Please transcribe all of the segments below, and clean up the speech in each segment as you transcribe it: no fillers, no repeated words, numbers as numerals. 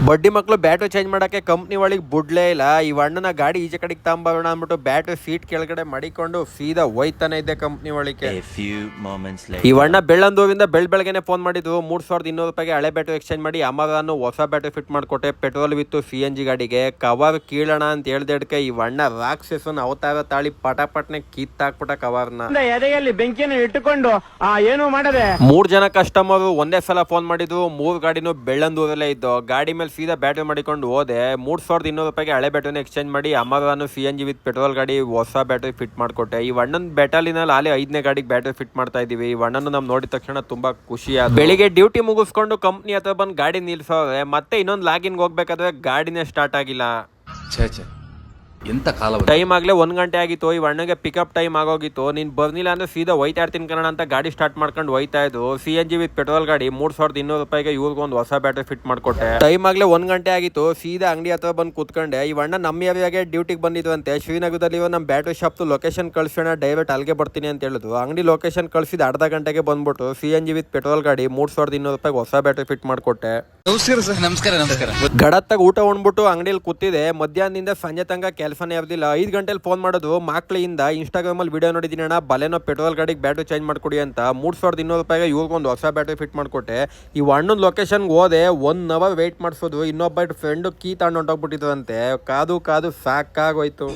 ಬಡ್ಡಿ ಮಕ್ಕಳು bat change ಮಾಡಕ್ಕೆ ಕಂಪ್ನಿ ಒಳಗೆ ಬುಡ್ಲೇ ಇಲ್ಲ. ಈ ಅಣ್ಣನ ಗಾಡಿ ಈಚೆ ಕಡೆಗೆ ತಗೊಂಬರೋಣ ಅಂದ್ಬಿಟ್ಟು ಬ್ಯಾಟು ಸೀಟ್ ಕೆಳಗಡೆ ಮಡಿಕೊಂಡು ಸೀದಾ ಹೋಯ್ತಾನೆ ಇದ್ದೆ ಕಂಪ್ನಿ ಒಳಗೆ. ಈ ಅಣ್ಣ ಬೆಳ್ಳಂದೂರಿಂದ ಬೆಳಗ್ಗೆನೆ ಫೋನ್ ಮಾಡಿದ್ದು 3200 ರೂಪಾಯಿಗೆ ಹಳೆ ಬ್ಯಾಟು ಎಕ್ಸ್ಚೇಂಜ್ ಮಾಡಿ ಅಮರಾನು ಹೊಸ ಬ್ಯಾಟು ಫಿಟ್ ಮಾಡಿಕೊಟ್ಟೆ. ಪೆಟ್ರೋಲ್ ವಿತ್ತು CNG ಗಾಡಿಗೆ ಕವರ್ ಕೀಳೋಣ ಅಂತ ಹೇಳ್ದಕ್ಕೆ ಈ ಅಣ್ಣ ರಾಕ್ಷಸನ ಅವತಾರ ತಾಳಿ ಪಟಾಪಟ್ನೆ ಕಿತ್ತಾಕ್ಬಿಟ್ಟ ಕವರ್ನ. ಎದೆಯಲ್ಲಿ ಬೆಂಕಿಯನ್ನು ಇಟ್ಟುಕೊಂಡು ಏನು ಮಾಡದೆ 3 ಜನ ಕಸ್ಟಮರ್ ಒಂದೇ ಸಲ ಫೋನ್ ಮಾಡಿದ್ರು. 3 ಗಾಡಿನೂ ಬೆಳ್ಳಂದೂರಲ್ಲೇ ಇದ್ದು. ಗಾಡಿ ಮೇಲೆ ಸೀದಾ ಬ್ಯಾಟರಿ ಮಾಡಿಕೊಂಡು ಹೋದೆ. 3200 ರೂಪಾಯಿಗೆ ಹಳೆ ಬ್ಯಾಟರಿನ ಎಕ್ಸ್ಚೇಂಜ್ ಮಾಡಿ ಅಮರಾನು CNG ವಿತ್ ಪೆಟ್ರೋಲ್ ಗಾಡಿ ಹೊಸ ಬ್ಯಾಟರಿ ಫಿಟ್ ಮಾಡಿಕೊಟ್ಟೆ. ಈ ಅಣ್ಣನ ಬೆಟಾಲಿನಲ್ಲಿ ಅಲ್ಲಿ 5ನೇ ಗಾಡಿಗೆ ಬ್ಯಾಟರಿ ಫಿಟ್ ಮಾಡ್ತಾ ಇದೀವಿ. ಈ ಅಣ್ಣನ ನಮ್ ನೋಡಿದ ತಕ್ಷಣ ತುಂಬಾ ಖುಷಿ ಆಯ್ತು. ಬೆಳಿಗ್ಗೆ ಡ್ಯೂಟಿ ಮುಗಿಸ್ಕೊಂಡು ಕಂಪ್ನಿ ಹತ್ರ ಬಂದು ಗಾಡಿ ನಿಲ್ಸೋರೆ. ಮತ್ತೆ ಇನ್ನೊಂದು ಲಾಗಿನ್ ಹೋಗ್ಬೇಕಾದ್ರೆ ಗಾಡಿನೇ ಸ್ಟಾರ್ಟ್ ಆಗಿಲ್ಲ. ಎಂತ ಕಾಲ ಟೈಮ್ ಆಗ್ಲೇ 1 ಗಂಟೆ ಆಗಿತ್ತು. ಈ ಅಣ್ಣಗೆ ಪಿಕಪ್ ಟೈಮ್ ಆಗೋಗಿತ್ತು. ನೀನ್ ಬರ್ನಿಲ್ಲ ಅಂದ್ರೆ ಸೀದಾ ಹೋಯ್ತಾ ಇರ್ತೀನಿ ಕಣ ಅಂತ ಗಾಡಿ ಸ್ಟಾರ್ಟ್ ಮಾಡ್ಕೊಂಡು ಹೋಯ್ತಾ ಇದ್ದು. CNG ವಿತ್ ಪೆಟ್ರೋಲ್ ಗಾಡಿ 3200 ರೂಪಾಯಿಗೆ ಇವ್ರಿಗೊಂದು ಹೊಸ ಬ್ಯಾಟರಿ ಫಿಟ್ ಮಾಡ್ಕೊಟ್ಟೆ. ಟೈಮ್ ಆಗ್ಲೇ 1 ಗಂಟೆ ಆಗಿತ್ತು. ಸೀದಾ ಅಂಗಡಿ ಹತ್ರ ಬಂದು ಕೂತ್ಕೊಂಡೆ. ಈ ಅಣ್ಣ ನಮ್ಮ ಏರಿಯಾಗೆ ಡ್ಯೂಟಿಗೆ ಬಂದಿದ್ವಂತೆ. ಶ್ರೀನಗರದಲ್ಲಿ ನಮ್ಮ ಬ್ಯಾಟರಿ ಶಾಪ್ ಲೊಕೇಶನ್ ಕಳ್ಸೋಣ, ಡೈರೆಕ್ಟ್ ಅಲ್ಲಿಗೆ ಬರ್ತೀನಿ ಅಂತ ಹೇಳಿದ್ರು. ಅಂಗಡಿ ಲೊಕೇಶನ್ ಕಳ್ಸಿದ ಅರ್ಧ ಗಂಟೆಗೆ ಬಂದ್ಬಿಟ್ಟು CNG ವಿತ್ ಪೆಟ್ರೋಲ್ ಗಾಡಿ 3200 ರೂಪಾಯಿಗೆ ಹೊಸ ಬ್ಯಾಟರಿ ಫಿಟ್ ಮಾಡ್ಕೊಟ್ಟೆ. ನಮಸ್ಕಾರ. ಗಡತ್ತಾಗ ಊಟ ಉಣ್ಬಿಟ್ಟು ಅಂಗಡಿಯಲ್ಲಿ ಕೂತಿದೆ. ಮಧ್ಯಾಹ್ನದಿಂದ ಸಂಜೆ ತನಕ ಕೆಲಸನೇ ಇರ್ದಿಲ್ಲ. 5 ಗಂಟೆಲಿ ಫೋನ್ ಮಾಡೋದು ಮಕ್ಕಳಿಂದ ಇನ್ಸ್ಟಾಗ್ರಾಮ್ ಅಲ್ಲಿ ವಿಡಿಯೋ ನೋಡಿದೀನಿ ಅಣ್ಣ, ಬಲೆನೋ ಪೆಟ್ರೋಲ್ ಗಾಡಿಗೆ ಬ್ಯಾಟರಿ ಚೇಂಜ್ ಮಾಡ್ಕೊಡಿ ಅಂತ. 3200 ರೂಪಾಯಿಗೆ ಇವ್ರಿಗೊಂದು ಹೊಸ ಬ್ಯಾಟರಿ ಫಿಟ್ ಮಾಡ್ಕೊಟ್ಟೆ. ಈ ಅಣ್ಣನ ಲೊಕೇಶನ್ಗೆ ಹೋದೆ. 1 ಅವರ್ ವೇಟ್ ಮಾಡಿಸೋದು. ಇನ್ನೊಬ್ಬ ಫ್ರೆಂಡ್ ಕೀ ತಗೊಂಡು ಹೊಂಟೋಗ್ಬಿಟ್ಟಿದ್ರಂತೆ. ಕಾದು ಸಾಕಾಗೋಯ್ತು.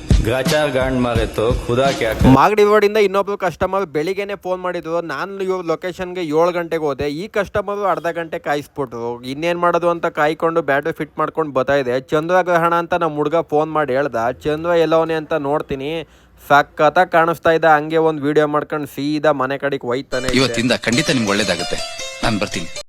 ಮಾಗಡಿ ರೋಡಿಂದ ಇನ್ನೊಬ್ರು ಕಸ್ಟಮರ್ ಬೆಳಿಗ್ಗೆನೆ ಫೋನ್ ಮಾಡಿದ್ರು. ನಾನು ಇವ್ರ ಲೊಕೇಶನ್ಗೆ 7 ಗಂಟೆಗೆ ಹೋದೆ. ಈ ಕಸ್ಟಮರ್ ಅರ್ಧ ಗಂಟೆ ಕಾಯಿಸ್ಬಿಟ್ರು. ಇನ್ನೇನ್ ಮಾಡೋದು ಅಂತ ಕಾಯ್ಕೊಂಡು ಬ್ಯಾಟರಿ ಫಿಟ್ ಮಾಡ್ಕೊಂಡು ಬರ್ತಾ ಇದೆ. ಚಂದ್ರಗ್ರಹಣ ಅಂತ ನಮ್ಮ ಹುಡುಗ ಫೋನ್ ಮಾಡಿ ಹೇಳ್ದ. ಚಂದ್ರ ಎಲ್ಲವನೇ ಅಂತ ನೋಡ್ತೀನಿ. ಸಕ್ಕತ್ತ ಕಾಣಿಸ್ತಾ ಇದ್ದ. ಹಂಗೆ ಒಂದು ವಿಡಿಯೋ ಮಾಡ್ಕೊಂಡು ಸೀದಾ ಮನೆ ಕಡೆಗೆ ಹೋಯ್ತಾನೆ. ಇವತ್ತಿಂದ ಖಂಡಿತ ನಿಮ್ಗೆ ಒಳ್ಳೇದಾಗುತ್ತೆ. ನಾನು ಬರ್ತೀನಿ.